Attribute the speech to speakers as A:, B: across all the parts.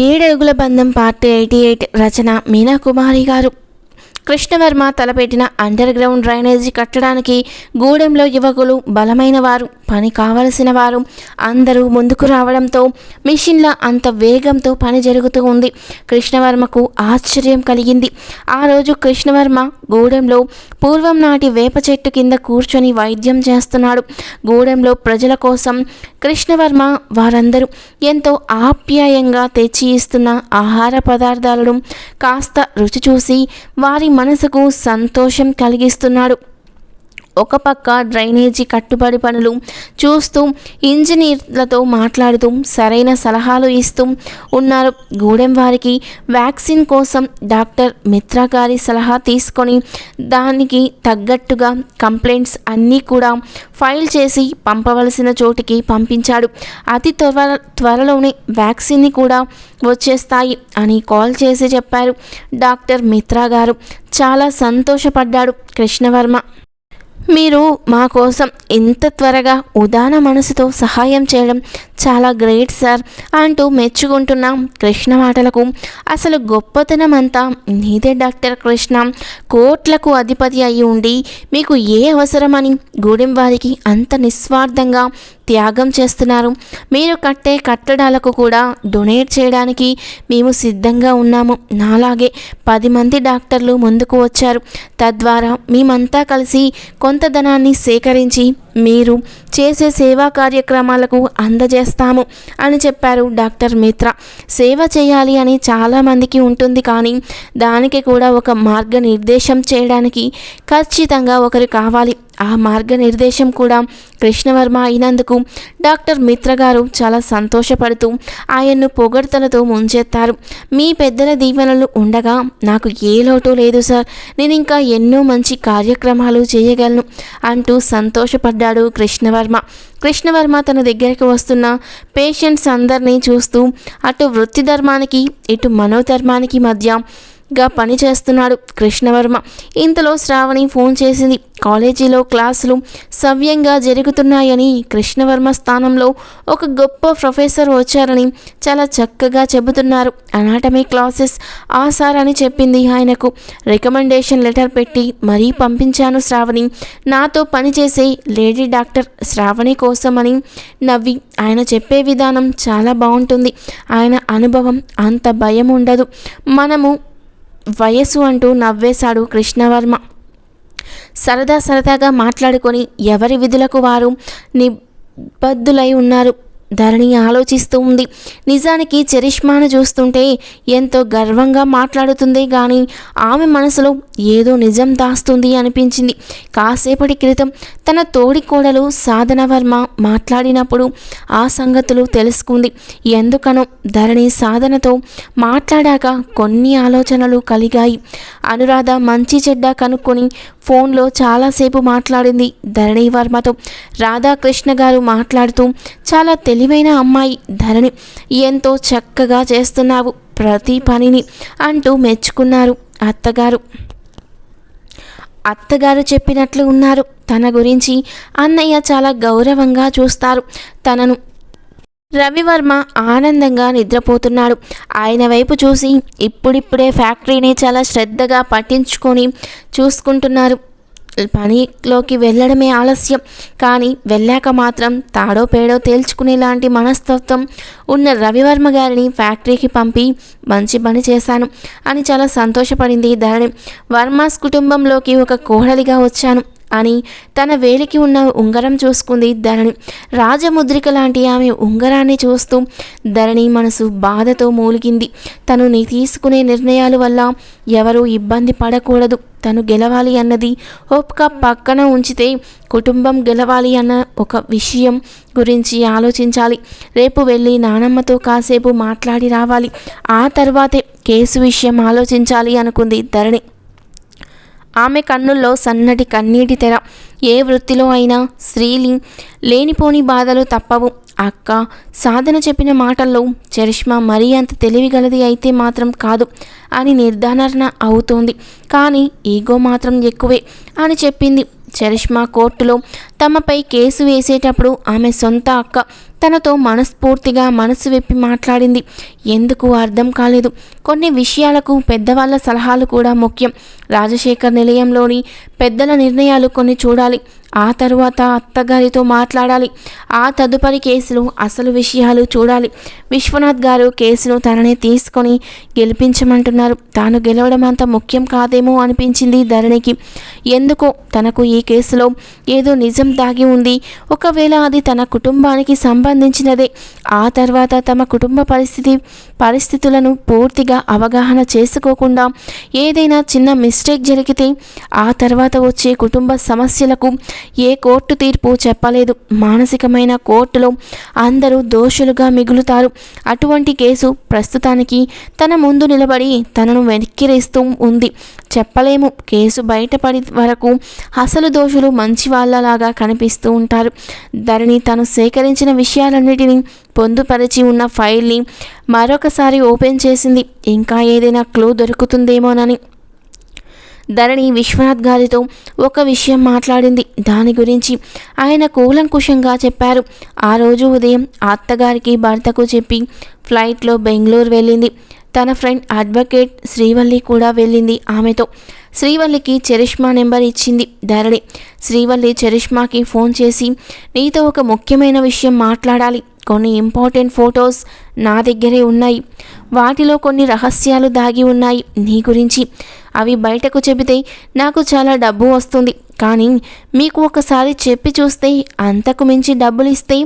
A: ఏడడుగుల బంధం పార్ట్ 88 రచన మీనా కుమారి గారు. కృష్ణవర్మ తలపెట్టిన అండర్ గ్రౌండ్ డ్రైనేజీ కట్టడానికి గూడెంలో యువకులు బలమైన వారు, పని కావలసిన వారు అందరూ ముందుకు రావడంతో మిషన్ల అంత వేగంతో పని జరుగుతూ ఉంది. కృష్ణవర్మకు ఆశ్చర్యం కలిగింది. ఆ రోజు కృష్ణవర్మ గూడెంలో పూర్వం నాటి వేప చెట్టు కింద కూర్చొని వైద్యం చేస్తున్నాడు. గూడెంలో ప్రజల కోసం కృష్ణవర్మ వారందరూ ఎంతో ఆప్యాయంగా తెచ్చి ఇస్తున్న ఆహార పదార్థాలను కాస్త రుచి చూసి వారి మనసుకు సంతోషం కలిగిస్తున్నాడు. ఒక పక్క డ్రైనేజీ కట్టుబడి పనులు చూస్తూ ఇంజనీర్లతో మాట్లాడుతూ సరైన సలహాలు ఇస్తూ ఉన్నారు. గూడెం వారికి వ్యాక్సిన్ కోసం డాక్టర్ మిత్రా గారి సలహా తీసుకొని దానికి తగ్గట్టుగా కంప్లైంట్స్ అన్నీ కూడా ఫైల్ చేసి పంపవలసిన చోటికి పంపించాడు. అతి త్వరలోనే వ్యాక్సిన్ని కూడా వచ్చేస్తాయి అని కాల్ చేసి చెప్పారు డాక్టర్ మిత్రా గారు. చాలా సంతోషపడ్డాడు కృష్ణవర్మ. మీరు మా కోసం ఇంత త్వరగా ఉదాన మనసుతో సహాయం చేయడం చాలా గ్రేట్ సార్ అంటూ మెచ్చుకుంటున్న కృష్ణ మాటలకు అసలు గొప్పతనం అంతా నీదే డాక్టర్ కృష్ణ. కోట్లకు అధిపతి అయి ఉండి మీకు ఏ అవసరమని గూడెం వారికి అంత నిస్వార్థంగా త్యాగం చేస్తున్నారు. మీరు కట్టే కట్టడాలకు కూడా డొనేట్ చేయడానికి మేము సిద్ధంగా ఉన్నాము. నాలాగే 10 మంది డాక్టర్లు ముందుకు వచ్చారు. తద్వారా మేమంతా కలిసి కొంత ధనాన్ని సేకరించి మీరు చేసే సేవా కార్యక్రమాలకు అందజేస్తాము అని చెప్పారు డాక్టర్ మిత్రా. సేవ చేయాలి అని చాలామందికి ఉంటుంది, కానీ దానికి కూడా ఒక మార్గనిర్దేశం చేయడానికి ఖచ్చితంగా ఒకరు కావాలి. ఆ మార్గనిర్దేశం కూడా కృష్ణవర్మ అయినందుకు డాక్టర్ మిత్ర గారు చాలా సంతోషపడుతూ ఆయన్ను పొగడ్తలతో ముంచెత్తారు. మీ పెద్దల దీవెనలు ఉండగా నాకు ఏ లోటు లేదు సార్, నేను ఇంకా ఎన్నో మంచి కార్యక్రమాలు చేయగలను అంటూ సంతోషపడ్డాడు కృష్ణవర్మ తన దగ్గరికి వస్తున్న పేషెంట్స్ అందరినీ చూస్తూ అటు వృత్తి ధర్మానికి ఇటు మనోధర్మానికి మధ్యగా పనిచేస్తున్నాడు కృష్ణవర్మ. ఇంతలో శ్రావణి ఫోన్ చేసింది. కాలేజీలో క్లాసులు సవ్యంగా జరుగుతున్నాయని, కృష్ణవర్మ స్థానంలో ఒక గొప్ప ప్రొఫెసర్ వచ్చారని చాలా చక్కగా చెబుతున్నారు. అనాటమీ క్లాసెస్ ఆ సార్ అని చెప్పింది. ఆయనకు రికమెండేషన్ లెటర్ పెట్టి మరీ పంపించాను శ్రావణి. నాతో పనిచేసే లేడీ డాక్టర్ శ్రావణి కోసమని నవ్వి ఆయన చెప్పే విధానం చాలా బాగుంటుంది. ఆయన అనుభవం అంత భయం ఉండదు. మనము వయసు అంటూ నవ్వేశాడు కృష్ణవర్మ. సరదాగా మాట్లాడుకొని ఎవరి విధులకు వారు నిబద్ధులై ఉన్నారు. ధరణి ఆలోచిస్తూ ఉంది. నిజానికి చరిష్మాను చూస్తుంటే ఎంతో గర్వంగా మాట్లాడుతుంది, కానీ ఆమె మనసులో ఏదో నిజం దాస్తుంది అనిపించింది. కాసేపటి క్రితం తన తోడి కోడలు సాధన వర్మ మాట్లాడినప్పుడు ఆ సంగతులు తెలుసుకుంది. ఎందుకనో ధరణి సాధనతో మాట్లాడాక కొన్ని ఆలోచనలు కలిగాయి. అనురాధ మంచి చెడ్డ కనుక్కొని ఫోన్లో చాలాసేపు మాట్లాడింది ధరణి వర్మతో. రాధాకృష్ణ గారు మాట్లాడుతూ చాలా తెలివైన అమ్మాయి ధరణి, ఎంతో చక్కగా చేస్తున్నావు ప్రతి పనిని అంటూ మెచ్చుకున్నారు అత్తగారు చెప్పినట్లు ఉన్నారు. తన గురించి అన్నయ్య చాలా గౌరవంగా చూస్తారు. తనను రవివర్మ ఆనందంగా నిద్రపోతున్నాడు. ఆయన వైపు చూసి ఇప్పుడిప్పుడే ఫ్యాక్టరీని చాలా శ్రద్ధగా పట్టించుకొని చూసుకుంటున్నారు. పనిలోకి వెళ్ళడమే ఆలస్యం, కానీ వెళ్ళాక మాత్రం తాడో పేడో తేల్చుకునేలాంటి మనస్తత్వం ఉన్న రవివర్మ గారిని ఫ్యాక్టరీకి పంపి మంచి పని చేశాను అని చాలా సంతోషపడింది ధరణి. వర్మస్ కుటుంబంలోకి ఒక కోడలిగా వచ్చాను అని తన వేలికి ఉన్న ఉంగరం చూసుకుంది ధరణి. రాజముద్రిక లాంటి ఆమె ఉంగరాన్ని చూస్తూ ధరణి మనసు బాధతో మూలిగింది. తను తీసుకునే నిర్ణయాల వల్ల ఎవరూ ఇబ్బంది పడకూడదు. తను గెలవాలి అన్నది ఒక పక్కన ఉంచితే కుటుంబం గెలవాలి అన్న ఒక విషయం గురించి ఆలోచించాలి. రేపు వెళ్ళి నానమ్మతో కాసేపు మాట్లాడి రావాలి. ఆ తర్వాతే కేసు విషయం ఆలోచించాలి అనుకుంది ధరణి. ఆమె కన్నుల్లో సన్నటి కన్నీటి తెర. ఏ వృత్తిలో అయినా స్త్రీలి లేనిపోని బాధలు తప్పవు. అక్క సాధన చెప్పిన మాటల్లో చరిష్మా మరీ అంత తెలివిగలది అయితే మాత్రం కాదు అని నిర్ధారణ అవుతోంది, కానీ ఈగో మాత్రం ఎక్కువే అని చెప్పింది. చరిష్మా కోర్టులో తమపై కేసు వేసేటప్పుడు ఆమె సొంత అక్క తనతో మనస్ఫూర్తిగా మనసు విప్పి మాట్లాడింది. ఎందుకు అర్థం కాలేదు. కొన్ని విషయాలకు పెద్దవాళ్ళ సలహాలు కూడా ముఖ్యం. రాజశేఖర్ నిలయంలోని పెద్దల నిర్ణయాలు కొన్ని చూడాలి. ఆ తరువాత అత్తగారితో మాట్లాడాలి. ఆ తదుపరి కేసులు అసలు విషయాలు చూడాలి. విశ్వనాథ్ గారు కేసును తననే తీసుకొని గెలిపించమంటున్నారు. తాను గెలవడం అంత ముఖ్యం కాదేమో అనిపించింది ధరణికి. ఎందుకో తనకు ఈ కేసులో ఏదో నిజం దాగి ఉంది. ఒకవేళ అది తన కుటుంబానికి సంబంధించినదే. ఆ తర్వాత తమ కుటుంబ పరిస్థితులను పూర్తిగా అవగాహన చేసుకోకుండా ఏదైనా చిన్న మిస్టేక్ జరిగితే ఆ తర్వాత వచ్చే కుటుంబ సమస్యలకు ఏ కోర్టు తీర్పు చెప్పలేదు. మానసికమైన కోర్టులో అందరూ దోషులుగా మిగులుతారు. అటువంటి కేసు ప్రస్తుతానికి తన ముందు నిలబడి తనను వెనక్కిరేస్తూ ఉంది. చెప్పలేము. కేసు బయటపడి వరకు అసలు దోషులు మంచి వాళ్ళలాగా కనిపిస్తూ ఉంటారు. ధరణి తను సేకరించిన విషయాలన్నిటినీ పొందుపరిచి ఉన్న ఫైల్ని మరొకసారి ఓపెన్ చేసింది. ఇంకా ఏదైనా క్లూ దొరుకుతుందేమోనని. ధరణి విశ్వనాథ్ గారితో ఒక విషయం మాట్లాడింది. దాని గురించి ఆయన కూలంకుషంగా చెప్పారు. ఆ రోజు ఉదయం అత్తగారికి భర్తకు చెప్పి ఫ్లైట్లో బెంగళూరు వెళ్ళింది. తన ఫ్రెండ్ అడ్వకేట్ శ్రీవల్లి కూడా వెళ్ళింది ఆమెతో. శ్రీవల్లికి చరిష్మా నెంబర్ ఇచ్చింది ధరణి. శ్రీవల్లి చరిష్మాకి ఫోన్ చేసి, నీతో ఒక ముఖ్యమైన విషయం మాట్లాడాలి. కొన్ని ఇంపార్టెంట్ ఫొటోస్ నా దగ్గరే ఉన్నాయి. వాటిలో కొన్ని రహస్యాలు దాగి ఉన్నాయి నీ గురించి. అవి బయటకు చెబితే నాకు చాలా డబ్బు వస్తుంది. కానీ మీకు ఒకసారి చెప్పి చూస్తే, అంతకు మించి డబ్బులు ఇస్తే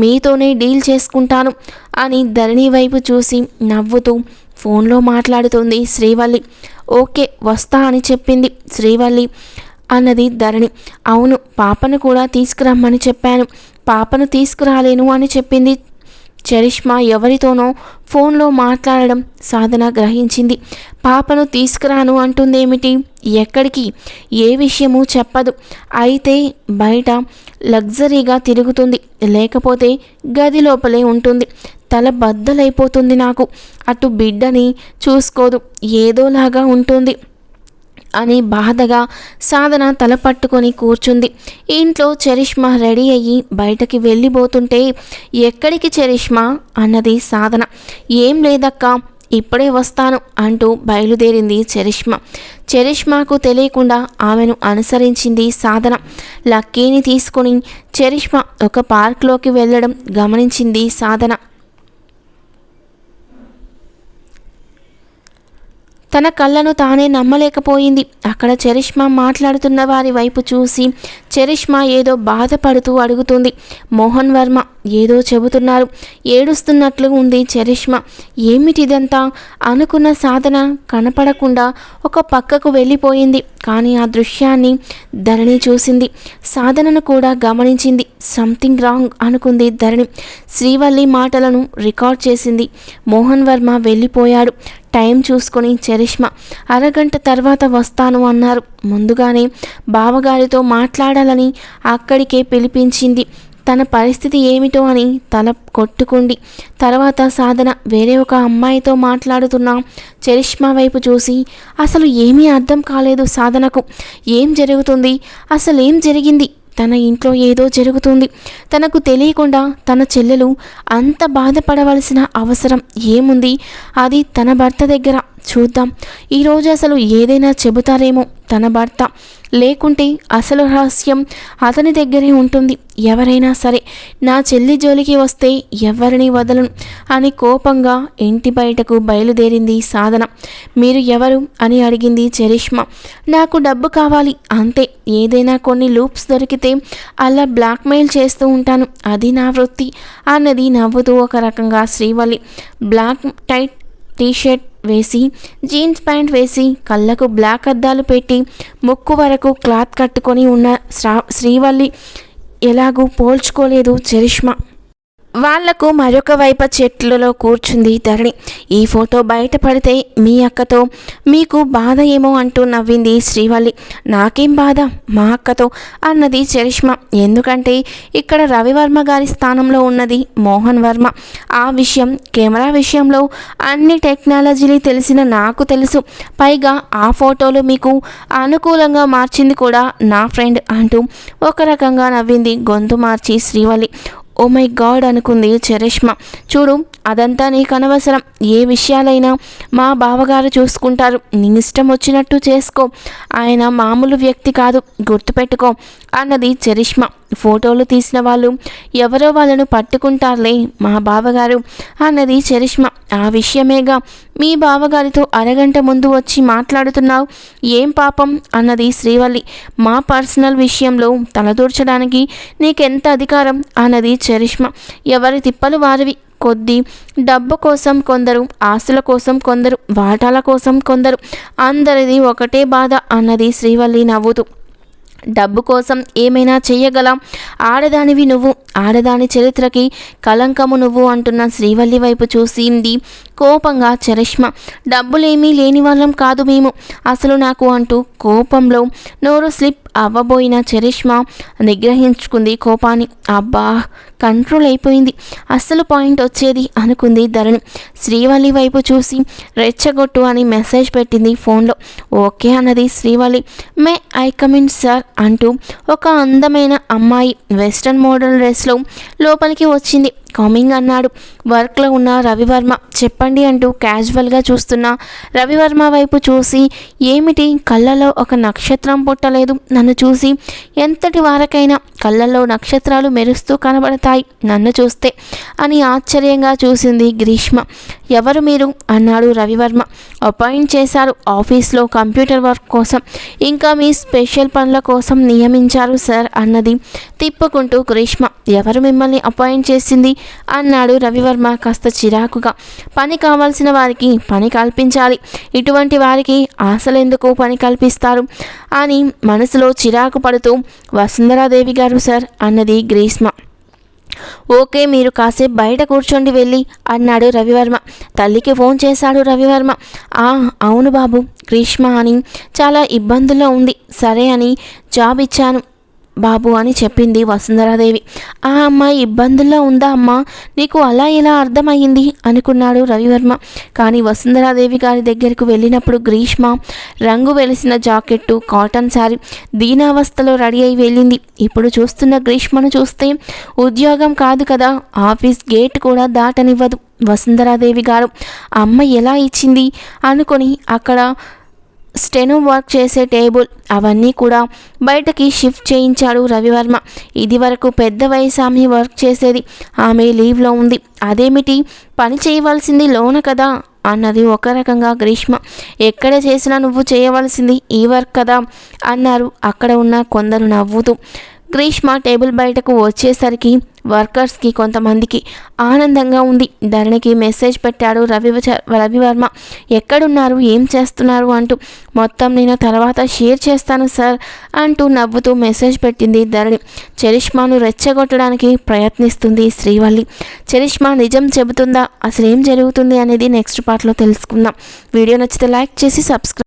A: మీతోనే డీల్ చేసుకుంటాను అని ధరణి వైపు చూసి నవ్వుతూ ఫోన్లో మాట్లాడుతుంది శ్రీవల్లి. ఓకే వస్తా అని చెప్పింది శ్రీవల్లి అన్నది ధరణి. అవును, పాపను కూడా తీసుకురమ్మని చెప్పాను. పాపను తీసుకురాలేను అని చెప్పింది చరిష్మా. ఎవరితోనో ఫోన్లో మాట్లాడడం సాధన గ్రహించింది. పాపను తీసుకురాను అంటుందేమిటి? ఎక్కడికి? ఏ విషయమూ చెప్పదు. అయితే బయట లగ్జరీగా తిరుగుతుంది, లేకపోతే గది లోపలే ఉంటుంది. తల బద్దలైపోతుంది నాకు. అటు బిడ్డని చూసుకోదు, ఏదోలాగా ఉంటుంది అని బాధగా సాధన తల పట్టుకొని కూర్చుంది. ఇంట్లో చరిష్మా రెడీ అయ్యి బయటకి వెళ్ళిపోతుంటే, ఎక్కడికి చరిష్మా అన్నది సాధన. ఏం లేదక్కా, ఇప్పుడే వస్తాను అంటూ బయలుదేరింది చరిష్మా. చరిష్మాకు తెలియకుండా ఆమెను అనుసరించింది సాధన. లక్కీని తీసుకుని చరిష్మా ఒక పార్క్లోకి వెళ్ళడం గమనించింది సాధన. తన కళ్ళను తానే నమ్మలేకపోయింది. అక్కడ చరిష్మా మాట్లాడుతున్న వారి వైపు చూసి చరిష్మా ఏదో బాధపడుతూ అడుగుతుంది. మోహన్ వర్మ ఏదో చెబుతున్నారు. ఏడుస్తున్నట్లు ఉంది చరిష్మా. ఏమిటిదంతా అనుకున్న సాధన కనపడకుండా ఒక పక్కకు వెళ్ళిపోయింది. కానీ ఆ దృశ్యాన్ని ధరణి చూసింది. సాధనను కూడా గమనించింది. సంథింగ్ రాంగ్ అనుకుంది ధరణి. శ్రీవల్లి మాటలను రికార్డ్ చేసింది. మోహన్ వర్మ వెళ్ళిపోయాడు. టైం చూసుకొని చరిష్మా అరగంట తర్వాత వస్తాను అన్నారు. ముందుగానే బావగారితో మాట్లాడాలని అక్కడికే పిలిపించింది. తన పరిస్థితి ఏమిటో అని తల కొట్టుకుంది. తర్వాత సాధన వేరే ఒక అమ్మాయితో మాట్లాడుతున్న చరిష్మా వైపు చూసి అసలు ఏమీ అర్థం కాలేదు సాధనకు. ఏం జరుగుతుంది? అసలు ఏం జరిగింది? తన ఇంట్లో ఏదో జరుగుతుంది. తనకు తెలియకుండా తన చెల్లెలు అంత బాధపడవలసిన అవసరం ఏముంది? అది తన భర్త దగ్గర. చూద్దాం, ఈరోజు అసలు ఏదైనా చెబుతారేమో తన భర్త. లేకుంటే అసలు రహస్యం అతని దగ్గరే ఉంటుంది. ఎవరైనా సరే నా చెల్లి జోలికి వస్తే ఎవరిని వదలను అని కోపంగా ఇంటి బయటకు బయలుదేరింది సాధన. మీరు ఎవరు అని అడిగింది చరిష్మా. నాకు డబ్బు కావాలి అంతే. ఏదైనా కొన్ని లూప్స్ దొరికితే అలా బ్లాక్మెయిల్ చేస్తూ ఉంటాను. అది నా వృత్తి అన్నది నవ్వుతూ ఒక రకంగా శ్రీవల్లి. బ్లాక్ టైట్ టీషర్ట్ వేసి, జీన్స్ ప్యాంట్ వేసి, కళ్ళకు బ్లాక్ అద్దాలు పెట్టి, ముక్కు వరకు క్లాత్ కట్టుకొని ఉన్న శ్రీవల్లి ఎలాగూ పోల్చుకోలేదు చరిష్మా. వాళ్లకు మరొక వైపు చెట్లలో కూర్చుంది ధరణి. ఈ ఫోటో బయటపడితే మీ అక్కతో మీకు బాధ ఏమో అంటూ నవ్వింది శ్రీవల్లి. నాకేం బాధ మా అక్కతో అన్నది చరిష్మా. ఎందుకంటే ఇక్కడ రవివర్మ గారి స్థానంలో ఉన్నది మోహన్ వర్మ. ఆ విషయం కెమెరా విషయంలో అన్ని టెక్నాలజీలు తెలిసిన నాకు తెలుసు. పైగా ఆ ఫోటోలు మీకు అనుకూలంగా మార్చింది కూడా నా ఫ్రెండ్ అంటూ ఒక రకంగా నవ్వింది గొంతు మార్చి శ్రీవల్లి. ఓ మై గాడ్ అనుకుంది చరిష్మా. చూడు, అదంతా నీకు అనవసరం. ఏ విషయాలైనా మా బావగారు చూసుకుంటారు. నీ ఇష్టం వచ్చినట్టు చేసుకో. ఆయన మామూలు వ్యక్తి కాదు, గుర్తుపెట్టుకో అన్నది చరిష్మా. ఫోటోలు తీసిన వాళ్ళు ఎవరో వాళ్ళను పట్టుకుంటారులే మా బావగారు అన్నది చరిష్మా. ఆ విషయమేగా మీ బావగారితో అరగంట ముందు వచ్చి మాట్లాడుతున్నావు. ఏం పాపం అన్నది శ్రీవల్లి. మా పర్సనల్ విషయంలో తలదూర్చడానికి నీకెంత అధికారం అన్నది చరిష్మా. ఎవరి తిప్పలు వారివి. కొద్ది డబ్బు కోసం కొందరు, ఆస్తుల కోసం కొందరు, వాటాల కోసం కొందరు, అందరిది ఒకటే బాధ అన్నది శ్రీవల్లి నవ్వుతూ. డబ్బు కోసం ఏమైనా చెయ్యగలం. ఆడదానివి నువ్వు, ఆడదాని చరిత్రకి కలంకము నువ్వు అంటున్న శ్రీవల్లి వైపు చూసింది కోపంగా చరిష్మా. డబ్బులేమీ లేని వాళ్ళం కాదు మేము అసలు నాకు అంటూ కోపంలో నోరు స్లిప్ అవ్వబోయిన చరిష్మా నిగ్రహించుకుంది కోపాన్ని. అబ్బా, కంట్రోల్ అయిపోయింది. అస్సలు పాయింట్ వచ్చేది అనుకుంది ధరణి. శ్రీవల్లి వైపు చూసి రెచ్చగొట్టు అని మెసేజ్ పెట్టింది ఫోన్లో. ఓకే అన్నది Srivalli. May I come in sir అంటూ ఒక అందమైన అమ్మాయి వెస్ట్రన్ మోడల్ డ్రెస్లో లోపలికి వచ్చింది. కమింగ్ అన్నాడు వర్క్లో ఉన్న రవివర్మ. చెప్పండి అంటూ క్యాజువల్గా చూస్తున్న రవివర్మ వైపు చూసి, ఏమిటి కళ్ళలో ఒక నక్షత్రం పుట్టలేదు నన్ను చూసి? ఎంతటి వారకైనా కళ్ళల్లో నక్షత్రాలు మెరుస్తూ కనబడతాయి నన్ను చూస్తే అని ఆశ్చర్యంగా చూసింది గ్రీష్మ. ఎవరు మీరు అన్నాడు రవివర్మ. అపాయింట్ చేశారు ఆఫీస్లో కంప్యూటర్ వర్క్ కోసం, ఇంకా మీ స్పెషల్ పనుల కోసం నియమించారు సార్ అన్నది తిప్పుకుంటూ గ్రీష్మ. ఎవరు మిమ్మల్ని అపాయింట్ చేసింది అన్నాడు రవివర్మ కాస్త చిరాకుగా. పని కావాల్సిన వారికి పని కల్పించాలి, ఇటువంటి వారికి ఆశలెందుకు పని కల్పిస్తారు అని మనసులో చిరాకు పడుతూ వసుంధరాదేవి గారు సార్ అన్నది గ్రీష్మ. ఓకే, మీరు కాసేపు బయట కూర్చోండి వెళ్ళి అన్నాడు రవివర్మ. తల్లికి ఫోన్ చేశాడు రవివర్మ. అవును బాబు, గ్రీష్మ అని చాలా ఇబ్బందుల్లో ఉంది, సరే అని జాబ్ ఇచ్చాను బాబు అని చెప్పింది వసుంధరాదేవి. ఆ అమ్మాయి ఇబ్బందుల్లో ఉందా అమ్మా? నీకు అలా ఎలా అర్థమయ్యింది అనుకున్నాడు రవివర్మ. కానీ వసుంధరాదేవి గారి దగ్గరకు వెళ్ళినప్పుడు గ్రీష్మ రంగు వెలిసిన జాకెట్టు, కాటన్ శారీ, దీనావస్థలో రెడీ అయి వెళ్ళింది. ఇప్పుడు చూస్తున్న గ్రీష్మను చూస్తే ఉద్యోగం కాదు కదా, ఆఫీస్ గేట్ కూడా దాటనివ్వదు వసుంధరాదేవి గారు. అమ్మ ఎలా ఇచ్చింది అనుకొని అక్కడ స్టెనో వర్క్ చేసే టేబుల్ అవన్నీ కూడా బయటకి షిఫ్ట్ చేయించాడు రవివర్మ. ఇది వరకు పెద్ద వయసు ఆమె వర్క్ చేసేది, ఆమె లీవ్లో ఉంది. అదేమిటి, పని చేయవలసింది లోన కదా అన్నది ఒక రకంగా గ్రీష్మ. ఎక్కడ చేసినా నువ్వు చేయవలసింది ఈ వర్క్ కదా అన్నారు అక్కడ ఉన్న కొందరు నవ్వుతూ. గ్రీష్మ టేబుల్ బయటకు వచ్చేసరికి వర్కర్స్కి కొంతమందికి ఆనందంగా ఉంది. ధరణికి మెసేజ్ పెట్టాడు రవివర్మ. ఎక్కడున్నారు, ఏం చేస్తున్నారు అంటూ. మొత్తం నేను తర్వాత షేర్ చేస్తాను సార్ అంటూ నవ్వుతూ మెసేజ్ పెట్టింది ధరణి. చరిష్మాను రెచ్చగొట్టడానికి ప్రయత్నిస్తుంది శ్రీవల్లి. చరిష్మా నిజం చెబుతుందా, అసలు ఏం జరుగుతుంది అనేది నెక్స్ట్ పార్ట్లో తెలుసుకుందాం. వీడియో నచ్చితే లైక్ చేసి సబ్స్క్రైబ్